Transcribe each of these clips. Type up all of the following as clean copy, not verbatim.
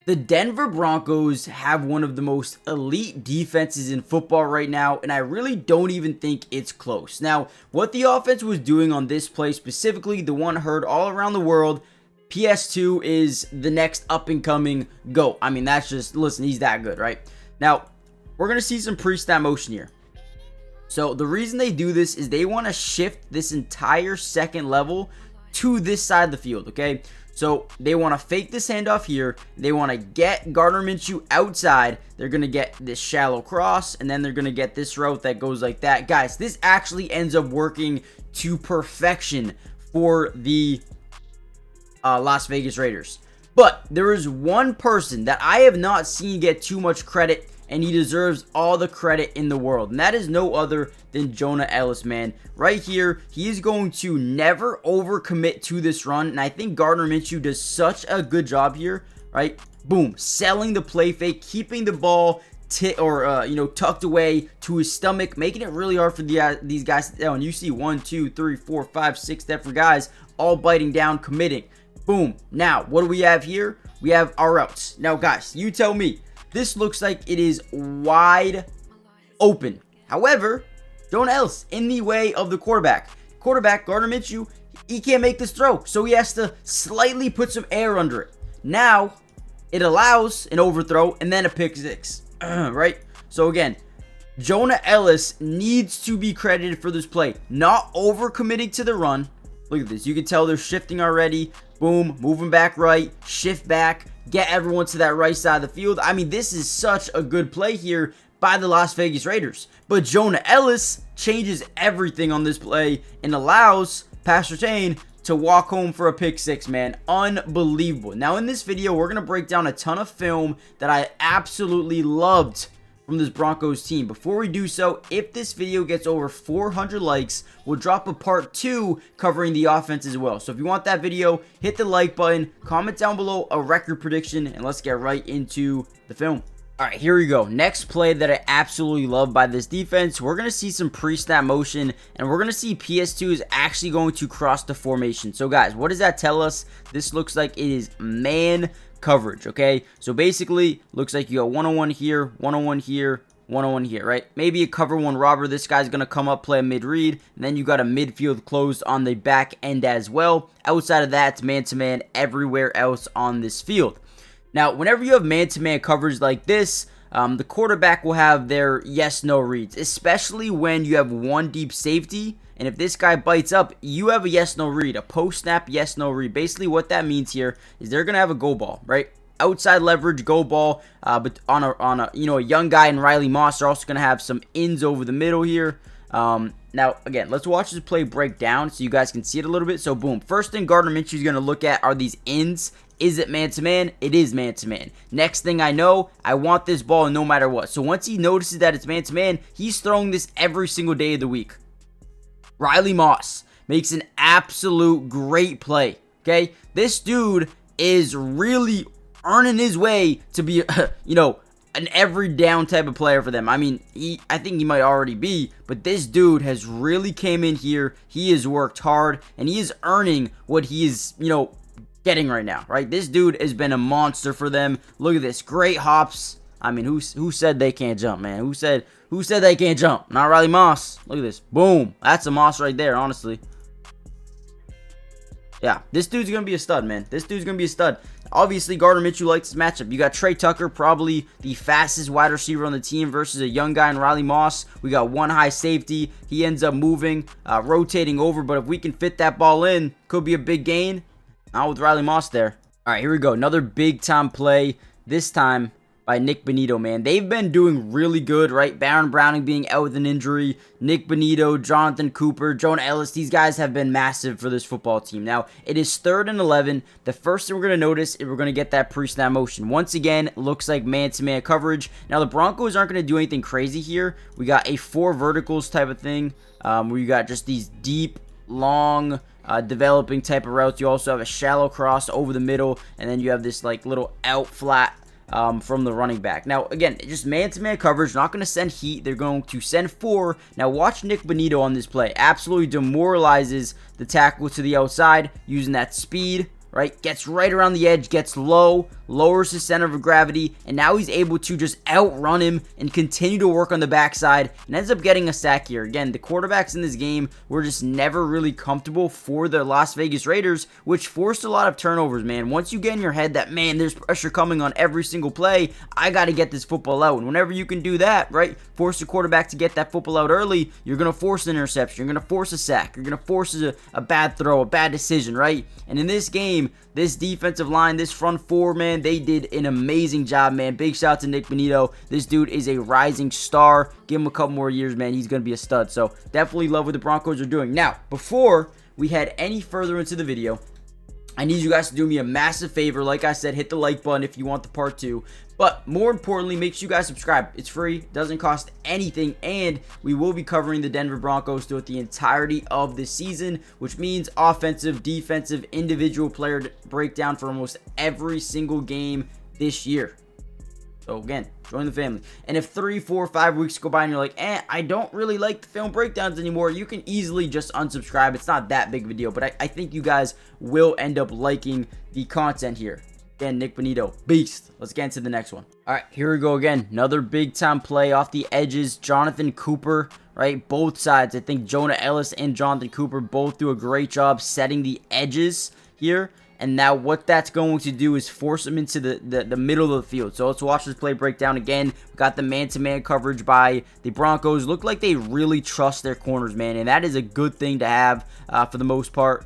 The Denver Broncos have one of the most elite defenses in football right now, and I really don't even think it's close. Now, what the offense was doing on this play, specifically the one heard all around the world, PS2 is the next up-and-coming GOAT. I mean, that's just, listen, he's that good, right? Now, we're going to see some pre-snap motion here. So, the reason they do this is they want to shift this entire second level to this side of the field, okay? So they want to fake this handoff here. They want to get Gardner Minshew outside. They're going to get this shallow cross, and then they're going to get this route that goes like that. Guys, this actually ends up working to perfection for the Las Vegas Raiders. But there is one person that I have not seen get too much credit, and he deserves all the credit in the world. And that is no other than Jonah Elliss, man. Right here, he is going to never overcommit to this run. And I think Gardner Minshew does such a good job here, right? Boom, selling the play fake, keeping the ball tucked away to his stomach, making it really hard for these guys to down. You see 1, 2, 3, 4, 5, 6 different guys all biting down, committing. Boom. Now, what do we have here? We have our routes. Now, guys, you tell me. This looks like it is wide open. However, Jonah Elliss in the way of the quarterback. Quarterback, Gardner Minshew, he can't make this throw. So he has to slightly put some air under it. Now, it allows an overthrow and then a pick six. Right? So again, Jonah Elliss needs to be credited for this play. Not overcommitting to the run. Look at this. You can tell they're shifting already. Boom. Moving back right. Shift back. Get everyone to that right side of the field. I mean, this is such a good play here by the Las Vegas Raiders. But Jonah Elliss changes everything on this play and allows Pat Surtain to walk home for a pick six, man. Unbelievable. Now, in this video, we're going to break down a ton of film that I absolutely loved from this Broncos team. Before we do so, if this video gets over 400 likes, we'll drop a part 2 covering the offense as well. So if you want that video, hit the like button, comment down below a record prediction, and let's get right into the film. Alright, here we go. Next play that I absolutely love by this defense. We're going to see some pre-snap motion, and we're going to see PS2 is actually going to cross the formation. So guys, what does that tell us? This looks like it is man coverage, okay? So basically, looks like you got 101 here, 101 here, 101 here, right? Maybe a cover one robber. This guy's going to come up, play a mid-read, and then you got a midfield closed on the back end as well. Outside of that, it's man-to-man everywhere else on this field. Now, whenever you have man-to-man coverage like this, the quarterback will have their yes-no reads, especially when you have one deep safety. And if this guy bites up, you have a yes-no read, a post-snap yes-no read. Basically, what that means here is they're gonna have a go ball, right? Outside leverage go ball, but on a young guy in Riley Moss, they're also gonna have some ins over the middle here. Now, again, let's watch this play break down so you guys can see it a little bit. So, boom. First thing Gardner Minshew is going to look at are these ins. Is it man-to-man? It is man-to-man. Next thing I know, I want this ball no matter what. So, once he notices that it's man-to-man, he's throwing this every single day of the week. Riley Moss makes an absolute great play, okay? This dude is really earning his way to be, an every down type of player for them. I mean, I think he might already be, but this dude has really came in here. He has worked hard, and he is earning what he is, getting right now, right? This dude has been a monster for them. Look at this. Great hops. I mean, who said they can't jump, man? Who said they can't jump? Not Riley Moss. Look at this. Boom. That's a Moss right there, honestly. Yeah, this dude's going to be a stud, man. This dude's going to be a stud. Obviously, Gardner Minshew likes this matchup. You got Trey Tucker, probably the fastest wide receiver on the team versus a young guy in Riley Moss. We got one high safety. He ends up moving, rotating over. But if we can fit that ball in, could be a big gain. Not with Riley Moss there. All right, here we go. Another big-time play, this time by Nick Bonitto, man. They've been doing really good, right? Baron Browning being out with an injury. Nick Bonitto, Jonathan Cooper, Jonah Elliss. These guys have been massive for this football team. Now, it is 3rd and 11. The first thing we're going to notice is we're going to get that pre-snap motion. Once again, looks like man-to-man coverage. Now, the Broncos aren't going to do anything crazy here. We got a 4 verticals type of thing where you got just these deep, long, developing type of routes. You also have a shallow cross over the middle, and then you have this like little out flat from the running back. Now, again, just man-to-man coverage. Not going to send heat. They're going to send 4. Now, watch Nick Bonitto on this play. Absolutely demoralizes the tackle to the outside using that speed, right? Gets right around the edge, gets low, lowers his center of gravity, and now he's able to just outrun him and continue to work on the backside and ends up getting a sack here. Again, the quarterbacks in this game were just never really comfortable for the Las Vegas Raiders, which forced a lot of turnovers, man. Once you get in your head that, man, there's pressure coming on every single play, I got to get this football out. And whenever you can do that, right, force the quarterback to get that football out early, you're going to force an interception, you're going to force a sack, you're going to force a bad throw, a bad decision, right? And in this game, this defensive line, this front four, man, they did an amazing job, man. Big shout out to Nick Bonito. This dude is a rising star. Give him a couple more years, man. He's going to be a stud. So definitely love what the Broncos are doing. Now, before we head any further into the video, I need you guys to do me a massive favor. Like I said, hit the like button if you want the part 2. But more importantly, make sure you guys subscribe. It's free, doesn't cost anything, and we will be covering the Denver Broncos throughout the entirety of the season, which means offensive, defensive, individual player breakdown for almost every single game this year. So again, join the family. And if 3, 4, 5 weeks go by and you're like, I don't really like the film breakdowns anymore, you can easily just unsubscribe. It's not that big of a deal, but I think you guys will end up liking the content here. Again, Nick Bonito, beast. Let's get into the next one. All right, here we go again. Another big-time play off the edges. Jonathan Cooper, right? Both sides. I think Jonah Ellis and Jonathan Cooper both do a great job setting the edges here. And now what that's going to do is force him into the middle of the field. So let's watch this play breakdown again. We got the man-to-man coverage by the Broncos. Look like they really trust their corners, man. And that is a good thing to have for the most part.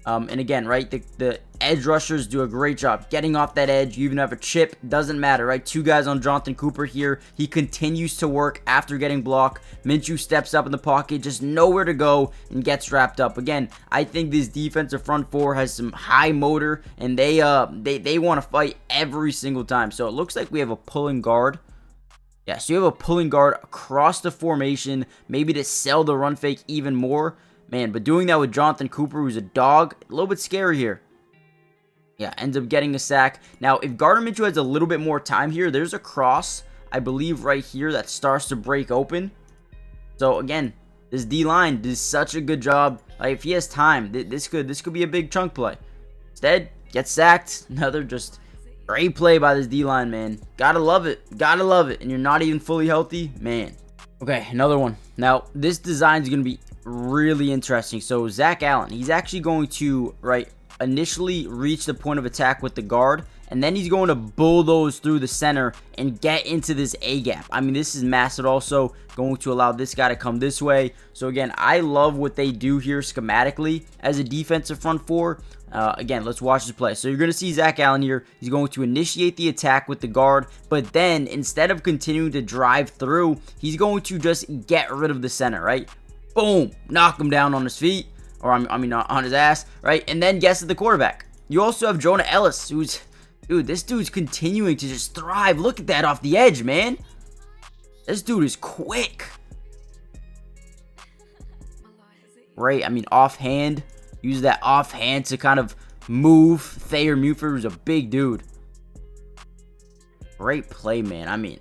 And again, right, the edge rushers do a great job getting off that edge. You even have a chip, doesn't matter, right? 2 guys on Jonathan Cooper here. He continues to work after getting blocked. Minshew steps up in the pocket, just nowhere to go, and gets wrapped up. Again, I think this defensive front four has some high motor, and they want to fight every single time. So it looks like we have a pulling guard. Yeah, so you have a pulling guard across the formation, maybe to sell the run fake even more. Man, but doing that with Jonathan Cooper, who's a dog, a little bit scary here. Yeah, ends up getting a sack. Now, if Gardner Minshew has a little bit more time here, there's a cross, I believe, right here that starts to break open. So, again, this D-line does such a good job. Like, if he has time, this could be a big chunk play. Instead, gets sacked. Another just great play by this D-line, man. Gotta love it. Gotta love it. And you're not even fully healthy, man. Okay, another one. Now, this design is going to be really interesting. So Zach Allen, he's actually going to initially reach the point of attack with the guard, and then he's going to bulldoze through the center and get into this A gap. I mean, this is massive. Also going to allow this guy to come this way. So again, I love what they do here schematically as a defensive front four. Again, let's watch this play. So you're going to see Zach Allen here. He's going to initiate the attack with the guard, but then instead of continuing to drive through, he's going to just get rid of the center, right? Boom, knock him down on his feet, or I mean on his ass, right? And then guess at the quarterback. You also have Jonah Ellis, who's, dude, this dude's continuing to just thrive. Look at that off the edge, man. This dude is quick. Right, I mean, offhand. Use that offhand to kind of move. Thayer Muford was a big dude. Great play, man. I mean,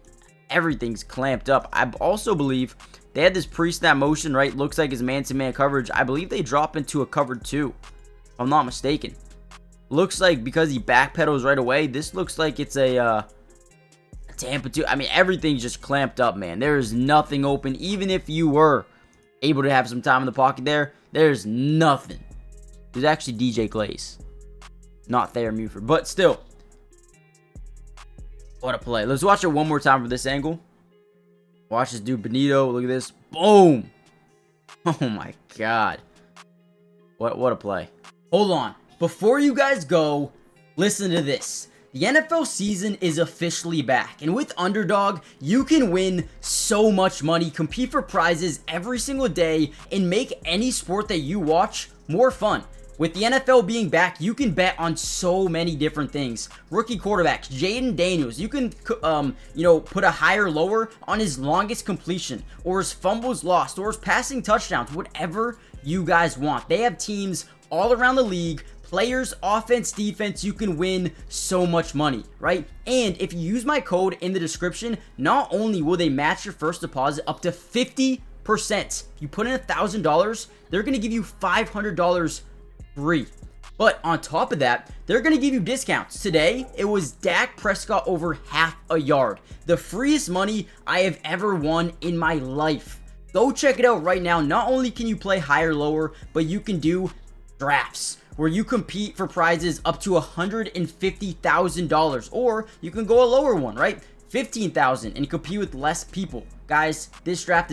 everything's clamped up. I also believe they had this pre-snap motion, right? Looks like his man-to-man coverage. I believe they drop into a cover 2, if I'm not mistaken. Looks like because he backpedals right away, this looks like it's a Tampa 2. I mean, everything's just clamped up, man. There is nothing open. Even if you were able to have some time in the pocket there, there's nothing. There's actually DJ Glaze, not Thayer Muford, but still. What a play. Let's watch it one more time for this angle. Watch this dude, Bonito. Look at this. Boom. Oh, my God. What a play. Hold on. Before you guys go, listen to this. The NFL season is officially back, and with Underdog, you can win so much money, compete for prizes every single day, and make any sport that you watch more fun. With the NFL being back, you can bet on so many different things. Rookie quarterbacks, Jaden Daniels, you can, put a higher or lower on his longest completion, or his fumbles lost, or his passing touchdowns, whatever you guys want. They have teams all around the league, players, offense, defense. You can win so much money, right? And if you use my code in the description, not only will they match your first deposit up to 50%. You put in $1,000, they're going to give you $500 free. But on top of that, they're going to give you discounts. Today, it was Dak Prescott over half a yard. The freest money I have ever won in my life. Go check it out right now. Not only can you play higher, lower, but you can do drafts where you compete for prizes up to $150,000. Or you can go a lower one, right? $15,000 and compete with less people. Guys, this app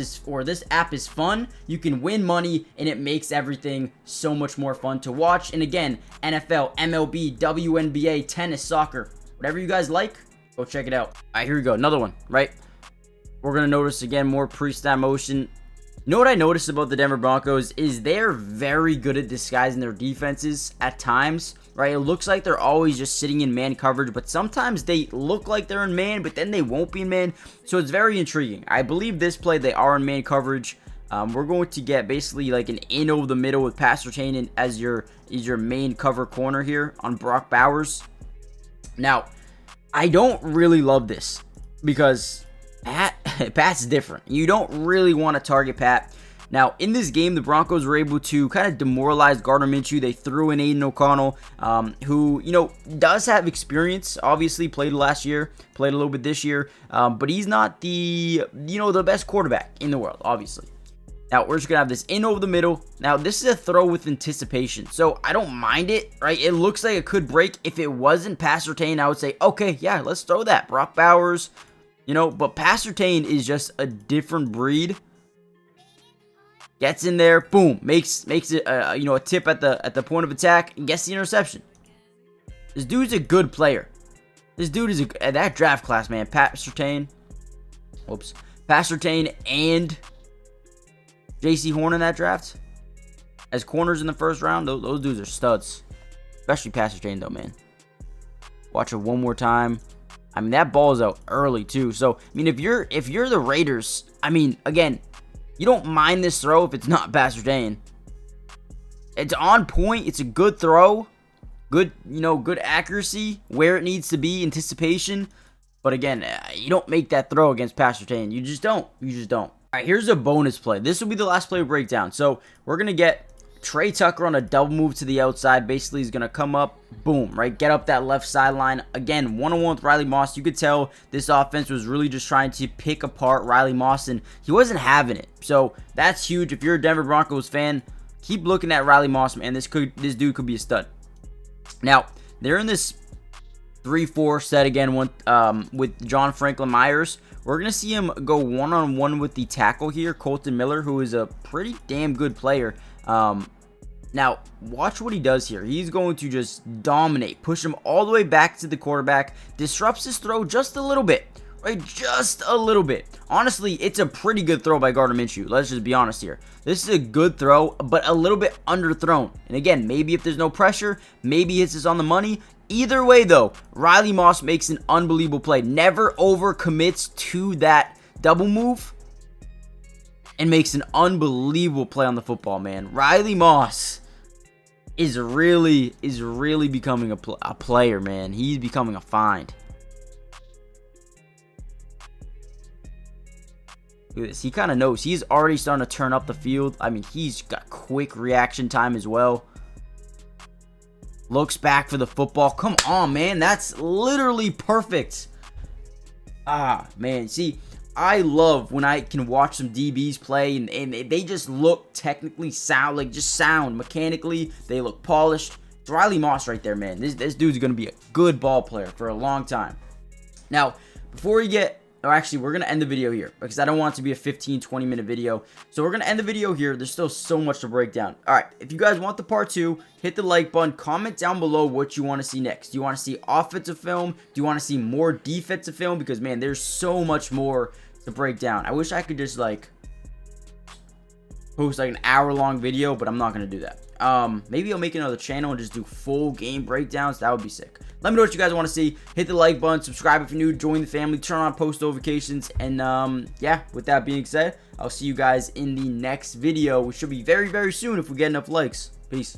is fun. You can win money and it makes everything so much more fun to watch. And again, NFL, MLB, WNBA, tennis, soccer, whatever you guys like, go check it out. All right, here we go. Another one, right? We're going to notice again more pre-snap motion. You know what I noticed about the Denver Broncos is they're very good at disguising their defenses at times, right? It looks like they're always just sitting in man coverage, but sometimes they look like they're in man, but then they won't be in man. So it's very intriguing. I believe this play they are in man coverage. We're going to get basically like an in over the middle with Pastor Chain as your main cover corner here on Brock Bowers. Now, I don't really love this because Pat's different. You don't really want to target Pat. Now, in this game, the Broncos were able to kind of demoralize Gardner Minshew. They threw in Aiden O'Connell, who, does have experience. Obviously, played last year, played a little bit this year, but he's not the best quarterback in the world, obviously. Now, we're just going to have this in over the middle. Now, this is a throw with anticipation, so I don't mind it, right? It looks like it could break. If it wasn't Pastor Tane, I would say, okay, yeah, let's throw that. Brock Bowers. But Pastor Tane is just a different breed. Gets in there, boom, makes it a tip at the point of attack and gets the interception. This dude's a good player. This dude is that draft class, man. Pastor Tane and J.C. Horn in that draft as corners in the first round. Those dudes are studs, especially Pastor Tane though, man. Watch it one more time. I mean, that ball is out early too. So, I mean, if you're the Raiders, I mean, again, you don't mind this throw if it's not Pastor Tane. It's on point. It's a good throw. Good accuracy where it needs to be, anticipation. But again, you don't make that throw against Pastor Tane. You just don't. All right, here's a bonus play. This will be the last play breakdown. So, we're going to get Trey Tucker on a double move to the outside. Basically, he's going to come up, boom, right? Get up that left sideline. Again, one-on-one with Riley Moss. You could tell this offense was really just trying to pick apart Riley Moss, and he wasn't having it. So that's huge. If you're a Denver Broncos fan, keep looking at Riley Moss, man. This dude could be a stud. Now, they're in this 3-4 set again with John Franklin Myers. We're going to see him go one-on-one with the tackle here, Colton Miller, who is a pretty damn good player. Now, watch what he does here. He's going to just dominate, push him all the way back to the quarterback, disrupts his throw just a little bit, right? Just a little bit. Honestly, it's a pretty good throw by Gardner Minshew. Let's just be honest here. This is a good throw, but a little bit underthrown. And again, maybe if there's no pressure, maybe it's just on the money. Either way, though, Riley Moss makes an unbelievable play. Never overcommits to that double move and makes an unbelievable play on the football, man. Riley Moss is really becoming a player, man. He's becoming a find. Look at this. He kind of knows. He's already starting to turn up the field. I mean, he's got quick reaction time as well. Looks back for the football. Come on, man. That's literally perfect. Ah, man. See, I love when I can watch some DBs play and they just look technically sound, like just sound mechanically. They look polished. It's Riley Moss right there, man. This dude's going to be a good ball player for a long time. Now, before we get... actually, we're going to end the video here because I don't want it to be a 15-20 minute video. So we're going to end the video here. There's still so much to break down. All right, if you guys want the part 2, hit the like button. Comment down below what you want to see next. Do you want to see offensive film? Do you want to see more defensive film? Because, man, there's so much more to break down. I wish I could just, like, post, like, an hour-long video, but I'm not going to do that. Maybe I'll make another channel and just do full game breakdowns. That would be sick. Let me know what you guys want to see. Hit the like button, subscribe if you're new, join the family, turn on post notifications, and yeah, with that being said, I'll see you guys in the next video, which should be very, very soon if we get enough likes. Peace.